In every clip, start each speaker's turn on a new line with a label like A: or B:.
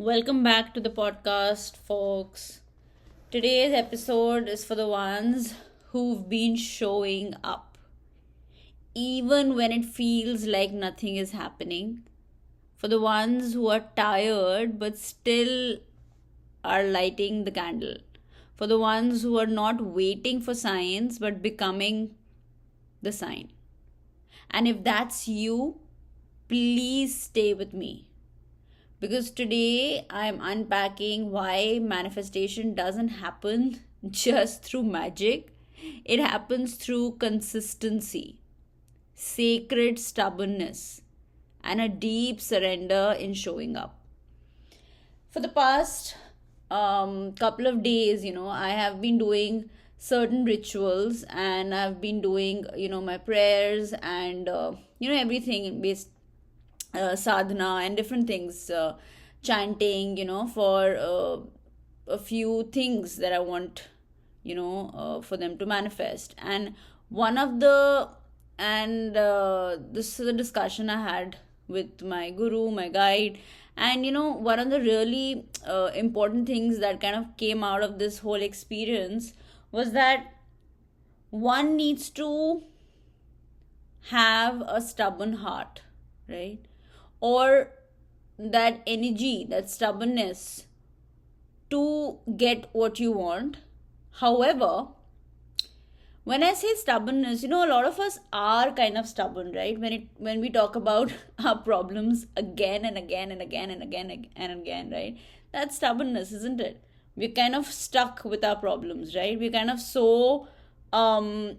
A: Welcome back to the podcast, folks. Today's episode is for the ones who've been showing up, even when it feels like nothing is happening. For the ones who are tired but still are lighting the candle. For the ones who are not waiting for signs but becoming the sign. And if that's you, please stay with me because today I'm unpacking why manifestation doesn't happen just through magic. It happens through consistency, sacred stubbornness, and a deep surrender in showing up. For the past couple of days, I have been doing certain rituals and I've been doing, my prayers and, everything based sadhana and different things, chanting, for a few things that I want, for them to manifest. And one of the, and this is a discussion I had with my guru, my guide. And, one of the really important things that kind of came out of this whole experience was that one needs to have a stubborn heart, right? Or that energy, that stubbornness to get what you want. However, when I say stubbornness, a lot of us are kind of stubborn, right? When we talk about our problems again and again and again and again and again, right? That's stubbornness, isn't it? We're kind of stuck with our problems, right? We're kind of so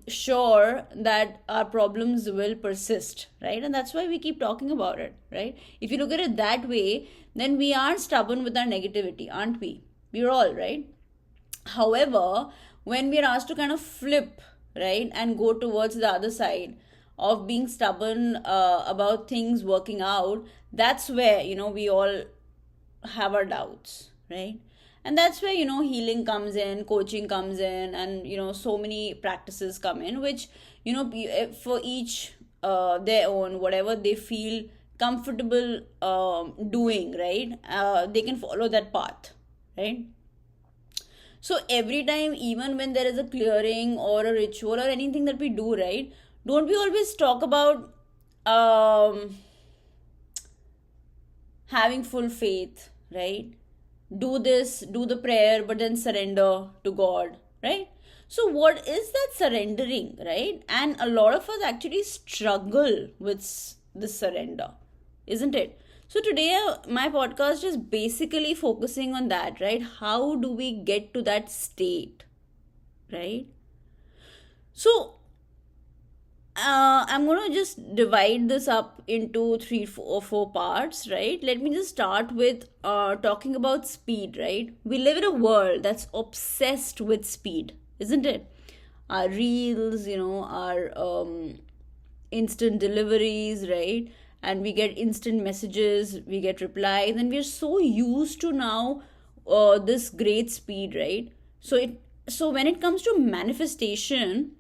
A: sure that our problems will persist, right? And that's why we keep talking about it, right? If you look at it that way, then we are stubborn with our negativity, aren't we? We're all, right? However, when we are asked to kind of flip, right, and go towards the other side of being stubborn about things working out, that's where, we all have our doubts, right? And that's where, healing comes in, coaching comes in, and, so many practices come in, which, for each their own, whatever they feel comfortable doing, right? They can follow that path, right? So every time, even when there is a clearing or a ritual or anything that we do, right? Don't we always talk about having full faith, right? Do this, do the prayer, but then surrender to God, right? So, what is that surrendering, right? And a lot of us actually struggle with the surrender, isn't it? So, today my podcast is basically focusing on that, right? How do we get to that state, right? So, I'm going to just divide this up into four parts, right? Let me just start with talking about speed, right? We live in a world that's obsessed with speed, isn't it? Our reels, our instant deliveries, right? And we get instant messages, we get replies, and we're so used to now this great speed, right? So when it comes to manifestation,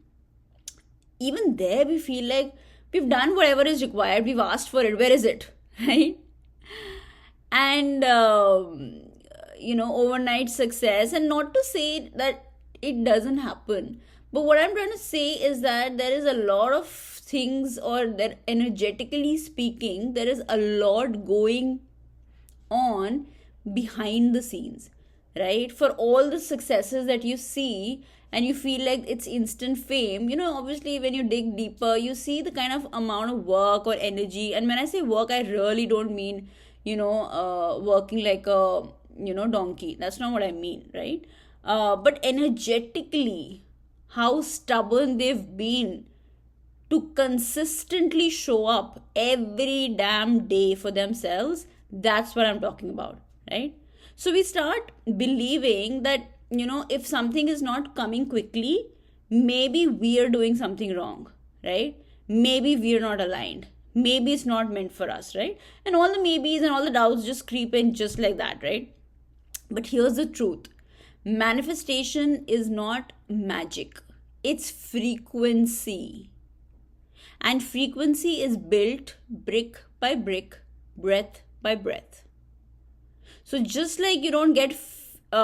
A: even there we feel like we've done whatever is required, we've asked for it, where is it? Right? And overnight success, and not to say that it doesn't happen, but what I'm trying to say is that there is a lot of things, or that energetically speaking, there is a lot going on behind the scenes, right? For all the successes that you see and you feel like it's instant fame, obviously when you dig deeper, you see the kind of amount of work or energy. And when I say work, I really don't mean, working like a, donkey. That's not what I mean, right? But energetically, how stubborn they've been to consistently show up every damn day for themselves. That's what I'm talking about, right? So we start believing that, if something is not coming quickly, maybe we are doing something wrong, right? Maybe we are not aligned. Maybe it's not meant for us, right? And all the maybes and all the doubts just creep in just like that, right? But here's the truth: manifestation is not magic, it's frequency. And frequency is built brick by brick, breath by breath. So just like you don't get fit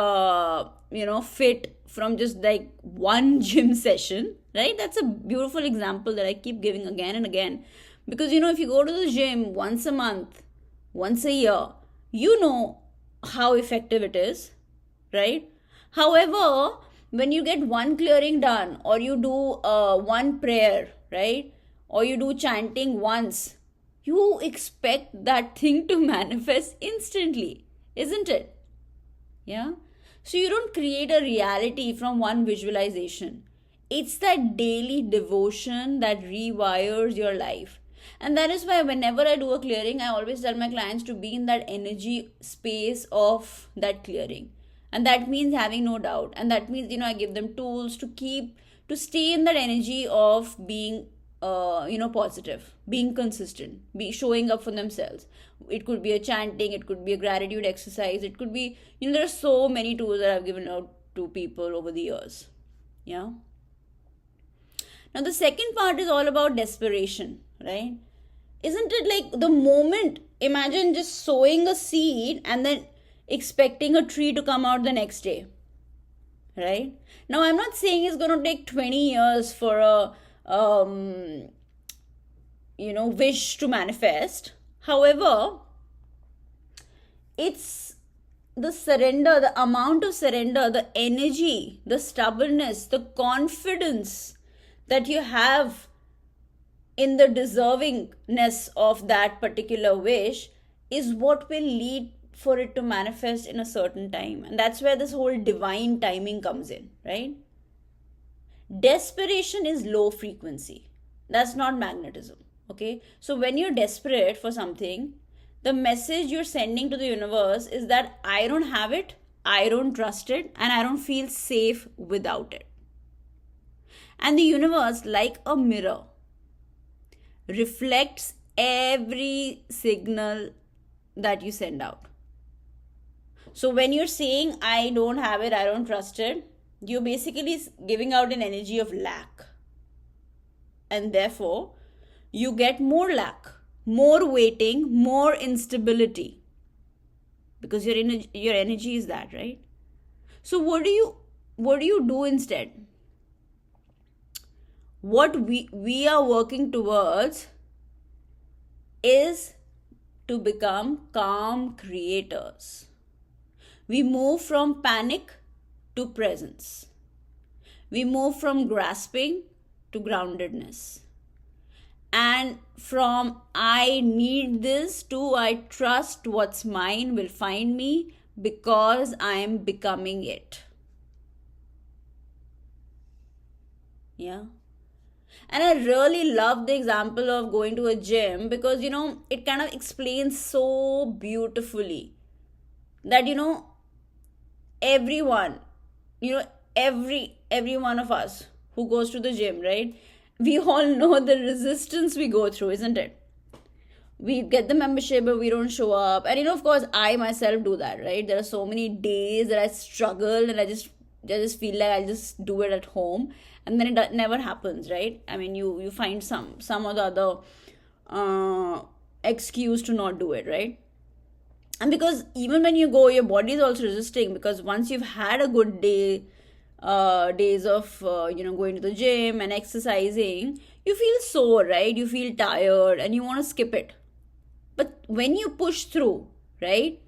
A: from just like one gym session, right? That's a beautiful example that I keep giving again and again. Because if you go to the gym once a month, once a year, you know how effective it is, right? However, when you get one clearing done, or you do one prayer, right, or you do chanting once, you expect that thing to manifest instantly, isn't it? Yeah. So you don't create a reality from one visualization. It's that daily devotion that rewires your life. And that is why whenever I do a clearing, I always tell my clients to be in that energy space of that clearing. And that means having no doubt. And that means, I give them tools to stay in that energy of being positive, being consistent, be showing up for themselves. It could be a chanting, it could be a gratitude exercise, it could be, there are so many tools that I've given out to people over the years. Yeah. Now the second part is all about desperation, right? Isn't it like the moment, imagine just sowing a seed and then expecting a tree to come out the next day, right? Now I'm not saying it's going to take 20 years for a wish to manifest. However, it's the surrender, the amount of surrender, the energy, the stubbornness, the confidence that you have in the deservingness of that particular wish is what will lead for it to manifest in a certain time. And that's where this whole divine timing comes in, right? Desperation is low frequency. That's not magnetism. Okay? So when you're desperate for something, the message you're sending to the universe is that I don't have it, I don't trust it, and I don't feel safe without it. And the universe, like a mirror, reflects every signal that you send out. So when you're saying I don't have it, I don't trust it, you're basically giving out an energy of lack. And therefore, you get more lack, more waiting, more instability. Because your energy is that, right? So what do you do instead? What we are working towards is to become calm creators. We move from panic to presence. We move from grasping to groundedness. And from I need this to I trust what's mine will find me because I am becoming it. Yeah. And I really love the example of going to a gym because, it kind of explains so beautifully that, everyone, every one of us who goes to the gym, right? We all know the resistance we go through, isn't it? We get the membership, but we don't show up. And, of course, I myself do that, right? There are so many days that I struggle and I just feel like I'll just do it at home. And then it never happens, right? I mean, you find some or the other excuse to not do it, right? And because even when you go, your body is also resisting because once you've had a good days of going to the gym and exercising, you feel sore, right? You feel tired and you want to skip it. But when you push through, right,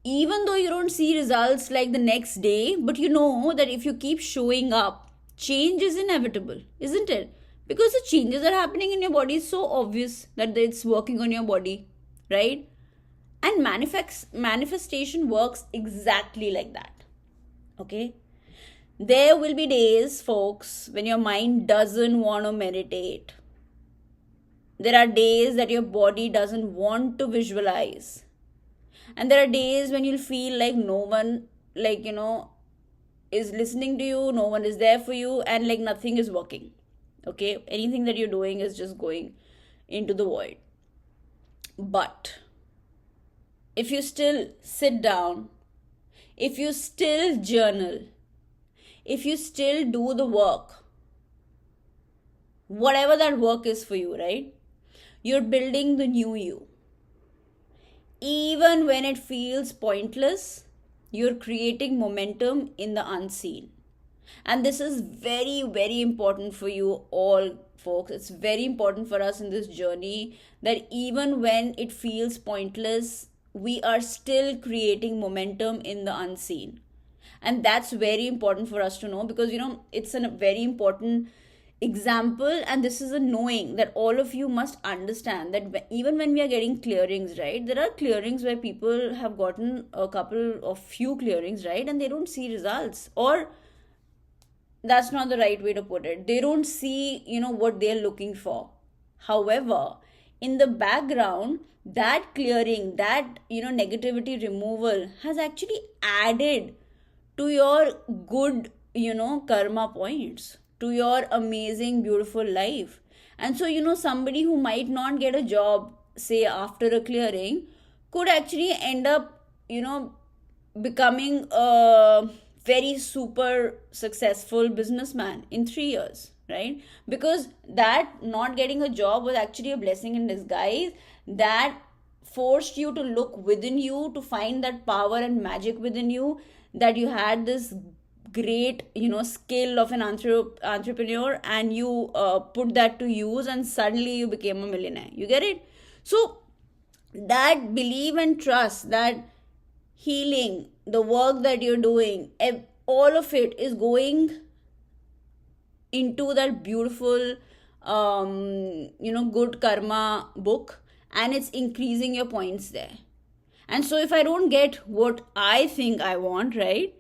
A: even though you don't see results like the next day, but you know that if you keep showing up, change is inevitable, isn't it? Because the changes are happening in your body is so obvious that it's working on your body, right? And manifestation works exactly like that. Okay? There will be days, folks, when your mind doesn't want to meditate. There are days that your body doesn't want to visualize. And there are days when you'll feel like no one, is listening to you, no one is there for you, and nothing is working. Okay? Anything that you're doing is just going into the void. But if you still sit down, if you still journal, if you still do the work, whatever that work is for you, right? You're building the new you. Even when it feels pointless, you're creating momentum in the unseen. And this is very, very important for you all, folks. It's very important for us in this journey that even when it feels pointless, we are still creating momentum in the unseen. And that's very important for us to know, because it's a very important example, and this is a knowing that all of you must understand that even when we are getting clearings, right, there are clearings where people have gotten a couple of few clearings, right, and they don't see results, or that's not the right way to put it, they don't see what they're looking for. However, in the background, that clearing, that negativity removal has actually added to your good karma points, to your amazing beautiful life. And so somebody who might not get a job, say after a clearing, could actually end up becoming a very super successful businessman in 3 years, right? Because that not getting a job was actually a blessing in disguise that forced you to look within you, to find that power and magic within you, that you had this great skill of an entrepreneur, and you put that to use, and suddenly you became a millionaire. You get it? So that believe and trust that healing, the work that you're doing, all of it is going into that beautiful good karma book, and it's increasing your points there. And so if I don't get what I think I want, right,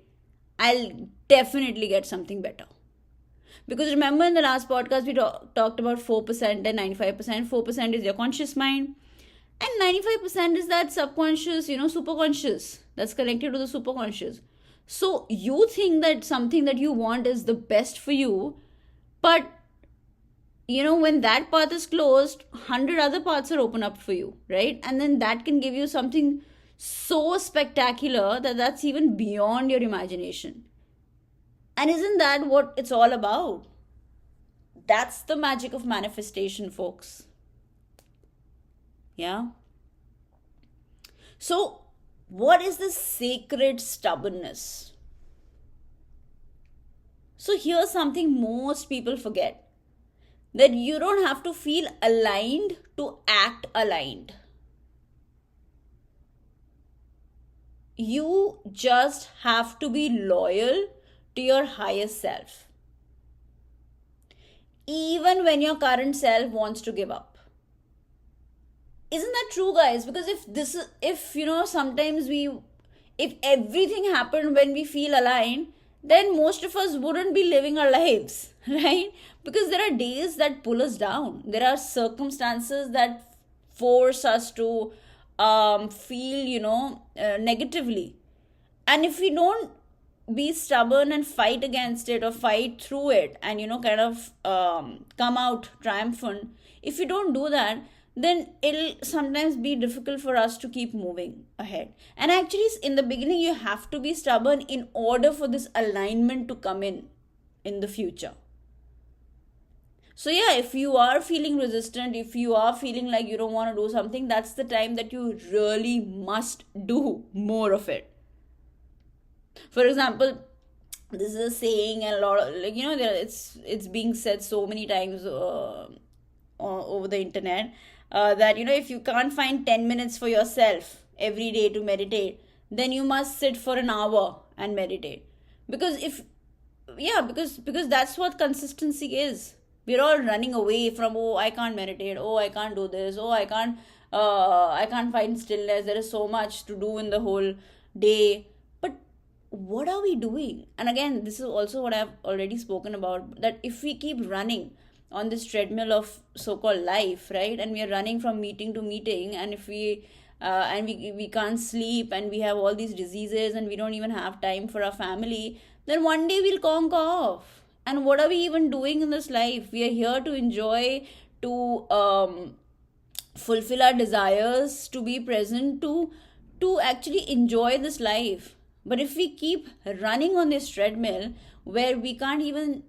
A: I'll definitely get something better. Because remember, in the last podcast we talked about 4% and 95%. 4% is your conscious mind, and 95% is that subconscious, superconscious, that's connected to the superconscious. So you think that something that you want is the best for you, but when that path is closed, 100 other paths are open up for you, right? And then that can give you something so spectacular that that's even beyond your imagination. And isn't that what it's all about? That's the magic of manifestation, folks. Yeah. So, what is this sacred stubbornness? So, here's something most people forget, that you don't have to feel aligned to act aligned. You just have to be loyal to your higher self, even when your current self wants to give up. Isn't that true, guys? Because if sometimes if everything happened when we feel aligned, then most of us wouldn't be living our lives, right? Because there are days that pull us down. There are circumstances that force us to feel, negatively. And if we don't be stubborn and fight against it, or fight through it, and, kind of come out triumphant, if we don't do that, then it'll sometimes be difficult for us to keep moving ahead. And actually, in the beginning, you have to be stubborn in order for this alignment to come in the future. So yeah, if you are feeling resistant, if you are feeling like you don't want to do something, that's the time that you really must do more of it. For example, this is a saying, and a lot of it's being said so many times over the internet, that if you can't find 10 minutes for yourself every day to meditate, then you must sit for an hour and meditate. Because because that's what consistency is. We're all running away from, oh, I can't meditate, oh, I can't do this, oh, I can't find stillness, there is so much to do in the whole day. But what are we doing? And again, this is also what I've already spoken about, that if we keep running on this treadmill of so-called life, right, and we are running from meeting to meeting, and if we can't sleep, and we have all these diseases, and we don't even have time for our family, then one day we'll conk off. And what are we even doing in this life? We are here to enjoy, to fulfill our desires, to be present, to actually enjoy this life. But if we keep running on this treadmill where we can't even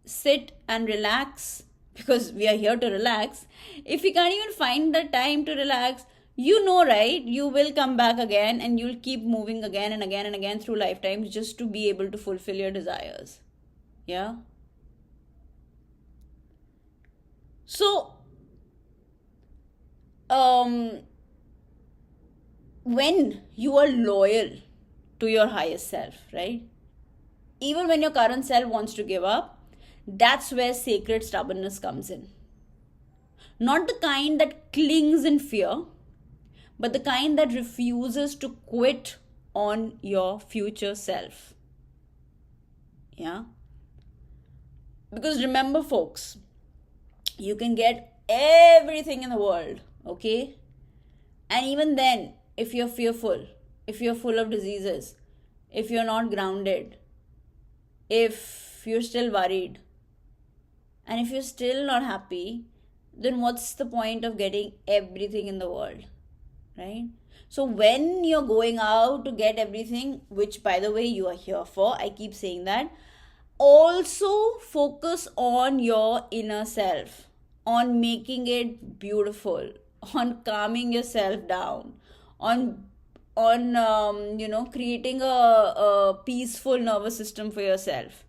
A: sit and relax, because we are here to relax, if we can't even find the time to relax, You know, right? You will come back again and you'll keep moving again and again and again through lifetimes just to be able to fulfill your desires. Yeah? So, um, when you are loyal to your highest self, right? Even when your current self wants to give up, that's where sacred stubbornness comes in. Not the kind that clings in fear, but the kind that refuses to quit on your future self. Yeah? Because remember, folks, you can get everything in the world, okay? And even then, if you're fearful, if you're full of diseases, if you're not grounded, if you're still worried, and if you're still not happy, then what's the point of getting everything in the world, right? So when you're going out to get everything, which by the way you are here for, I keep saying that, also focus on your inner self, on making it beautiful, on calming yourself down, on creating a peaceful nervous system for yourself.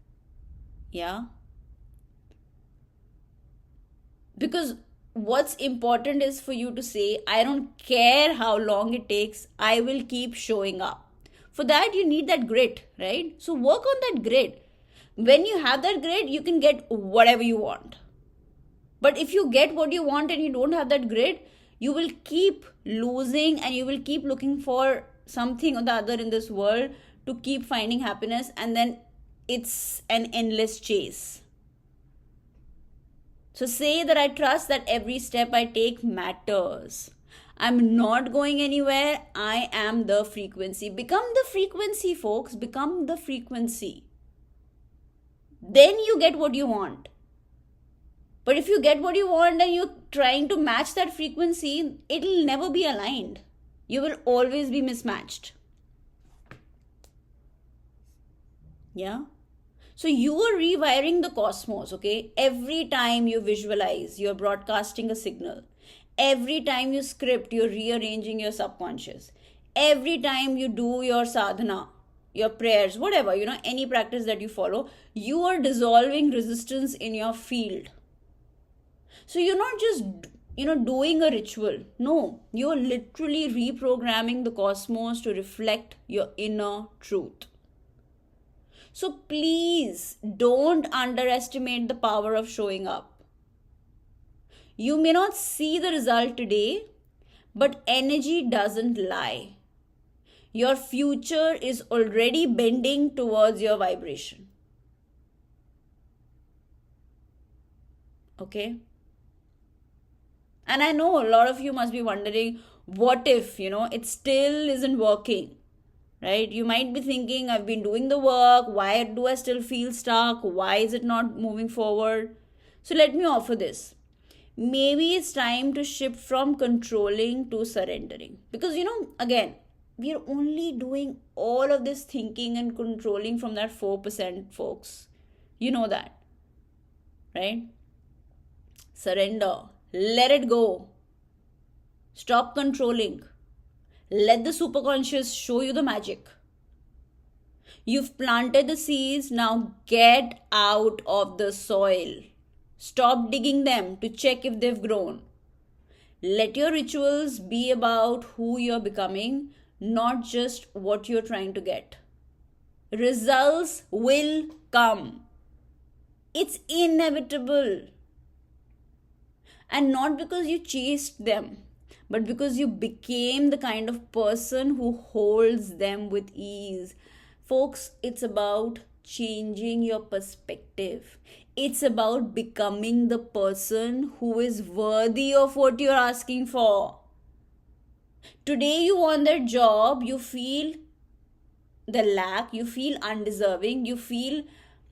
A: Yeah, because what's important is for you to say, I don't care how long it takes, I will keep showing up. For that you need that grit, right? So work on that grit. When you have that grit, you can get whatever you want. But if you get what you want and you don't have that grit, you will keep losing and you will keep looking for something or the other in this world to keep finding happiness, and then it's an endless chase. So say that I trust that every step I take matters. I'm not going anywhere. I am the frequency. Become the frequency, folks. Become the frequency. Then you get what you want. But if you get what you want and you're trying to match that frequency, it'll never be aligned. You will always be mismatched. Yeah? So you are rewiring the cosmos, okay? Every time you visualize, you're broadcasting a signal. Every time you script, you're rearranging your subconscious. Every time you do your sadhana, your prayers, whatever, any practice that you follow, you are dissolving resistance in your field. So you're not just, doing a ritual. No, you're literally reprogramming the cosmos to reflect your inner truth. So please don't underestimate the power of showing up. You may not see the result today, but energy doesn't lie. Your future is already bending towards your vibration. Okay? And I know a lot of you must be wondering, what if, it still isn't working? Right? You might be thinking, I've been doing the work. Why do I still feel stuck? Why is it not moving forward? So let me offer this. Maybe it's time to shift from controlling to surrendering. Because, again, we are only doing all of this thinking and controlling from that 4%, folks. You know that. Right? Surrender. Let it go. Stop controlling. Let the superconscious show you the magic. You've planted the seeds, now get out of the soil. Stop digging them to check if they've grown. Let your rituals be about who you're becoming, not just what you're trying to get. Results will come. It's inevitable. And not because you chased them, but because you became the kind of person who holds them with ease. Folks, it's about changing your perspective. It's about becoming the person who is worthy of what you're asking for. Today you want that job, you feel the lack, you feel undeserving, you feel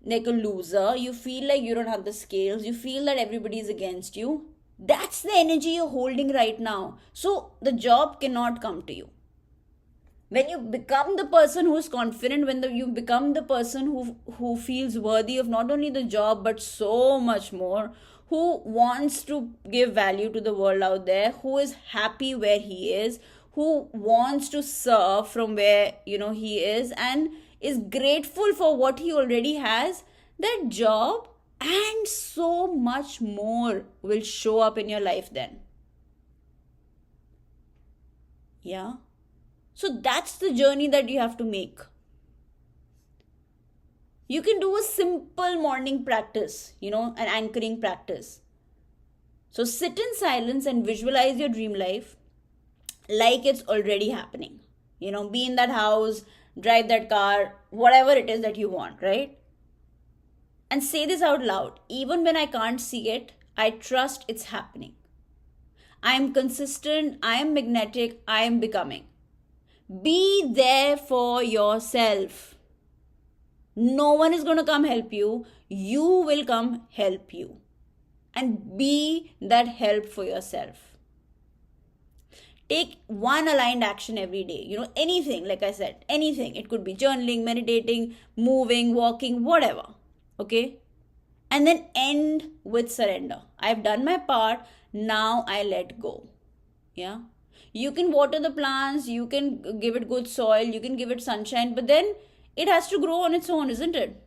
A: like a loser, you feel like you don't have the skills, you feel that everybody is against you. That's the energy you're holding right now. So the job cannot come to you. When you become the person who's confident, when you become the person who feels worthy of not only the job but so much more, who wants to give value to the world out there, who is happy where he is, who wants to serve from where he is, and is grateful for what he already has. That job and so much more will show up in your life then. Yeah. So that's the journey that you have to make. You can do a simple morning practice, an anchoring practice. So sit in silence and visualize your dream life like it's already happening. Be in that house, drive that car, whatever it is that you want, right? And say this out loud. Even when I can't see it, I trust it's happening. I am consistent, I am magnetic, I am becoming. Be there for yourself. No one is going to come help you. You will come help you. And be that help for yourself. Take one aligned action every day. Anything, like I said, anything. It could be journaling, meditating, moving, walking, whatever. Okay? And then end with surrender. I've done my part. Now I let go. Yeah? You can water the plants, you can give it good soil, you can give it sunshine, but then it has to grow on its own, isn't it?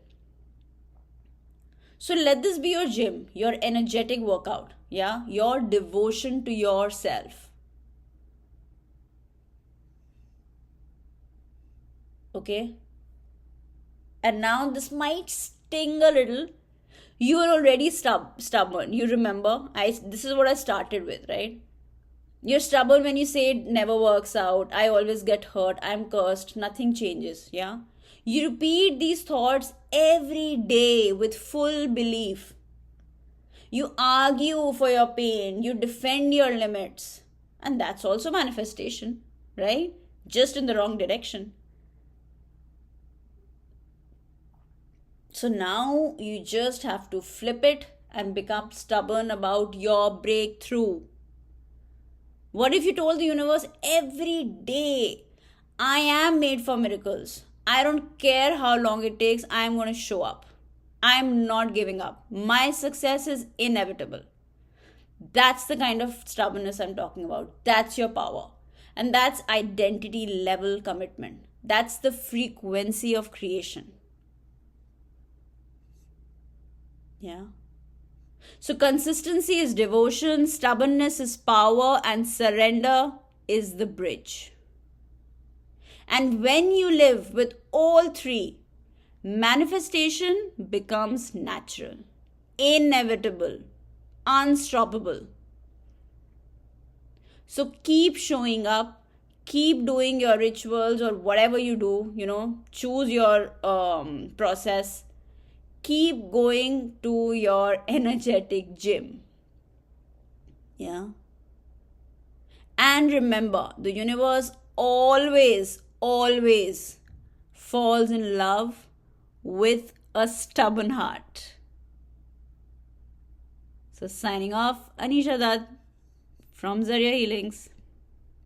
A: So let this be your gym, your energetic workout, yeah, your devotion to yourself. Okay? And now this might sting a little. You are already stubborn. You remember? This is what I started with, right? You're stubborn when you say it never works out. I always get hurt. I'm cursed. Nothing changes. Yeah? You repeat these thoughts every day with full belief. You argue for your pain. You defend your limits. And that's also manifestation, right? Just in the wrong direction. So now you just have to flip it and become stubborn about your breakthrough. What if you told the universe every day, I am made for miracles. I don't care how long it takes, I am going to show up. I am not giving up. My success is inevitable. That's the kind of stubbornness I'm talking about. That's your power. And that's identity level commitment. That's the frequency of creation. Yeah. So consistency is devotion, stubbornness is power, and surrender is the bridge. And when you live with all three, manifestation becomes natural, inevitable, unstoppable. So keep showing up, keep doing your rituals or whatever you do, choose your process. Keep going to your energetic gym. Yeah. And remember, the universe always falls in love with a stubborn heart. So signing off, Anisha Dutt from Zaria Healings.